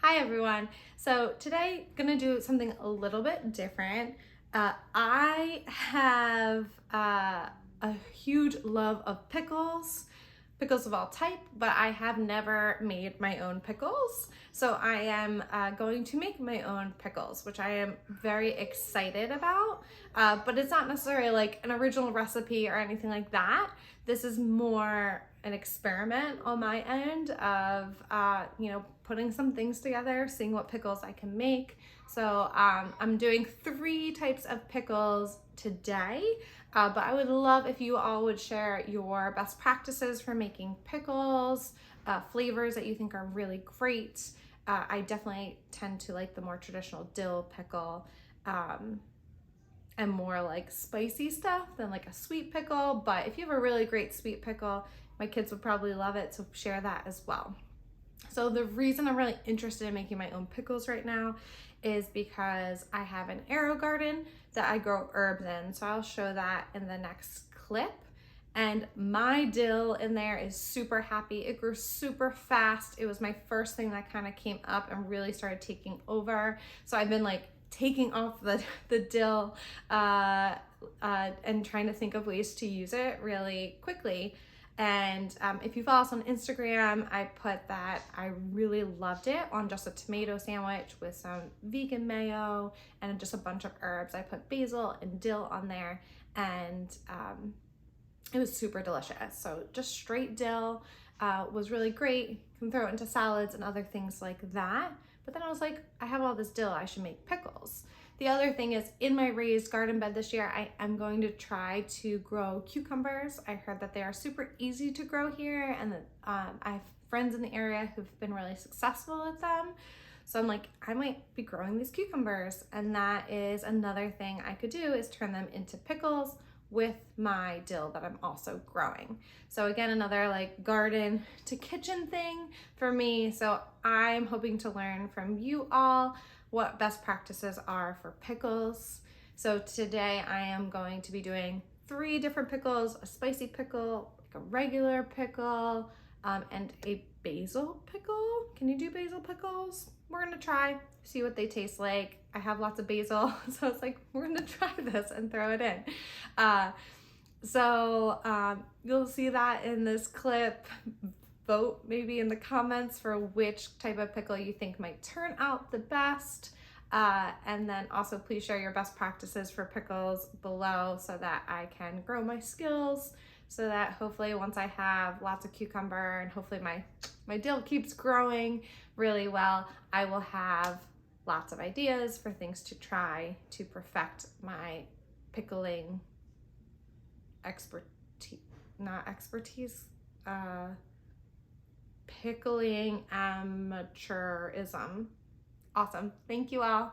Hi everyone. So today gonna do something a little bit different. I have a huge love of pickles of all type, but I have never made my own pickles. So I am going to make my own pickles, which I am very excited about. But it's not necessarily like an original recipe or anything like that. This is more an experiment on my end of, putting some things together, seeing what pickles I can make. So I'm doing 3 types of pickles today, but I would love if you all would share your best practices for making pickles, flavors that you think are really great. I definitely tend to like the more traditional dill pickle. And more like spicy stuff than like a sweet pickle. But if you have a really great sweet pickle, my kids would probably love it, so share that as well. So the reason I'm really interested in making my own pickles right now is because I have an arrow garden that I grow herbs in. So I'll show that in the next clip. And my dill in there is super happy. It grew super fast. It was my first thing that kind of came up and really started taking over. So I've been like taking off the dill and trying to think of ways to use it really quickly. And if you follow us on Instagram, I put that I really loved it on just a tomato sandwich with some vegan mayo and just a bunch of herbs. I put basil and dill on there, and it was super delicious. So just straight dill was really great. You can throw it into salads and other things like that. But then I was like, I have all this dill, I should make pickles. The other thing is, in my raised garden bed this year, I am going to try to grow cucumbers. I heard that they are super easy to grow here, and that I have friends in the area who've been really successful at them. So I'm like, I might be growing these cucumbers, and that is another thing I could do, is turn them into pickles with my dill that I'm also growing. So again, another like garden to kitchen thing for me. So I'm hoping to learn from you all what best practices are for pickles. So today I am going to be doing 3 different pickles: a spicy pickle, like a regular pickle, and a basil pickle. Can you do basil pickles? We're gonna try, see what they taste like. I have lots of basil, so it's like, we're gonna try this and throw it in. You'll see that in this clip. Vote maybe in the comments for which type of pickle you think might turn out the best. And then also please share your best practices for pickles below so that I can grow my skills, so that hopefully once I have lots of cucumber and hopefully my dill keeps growing really well, I will have lots of ideas for things to try to perfect my pickling pickling amateurism. Awesome. Thank you all.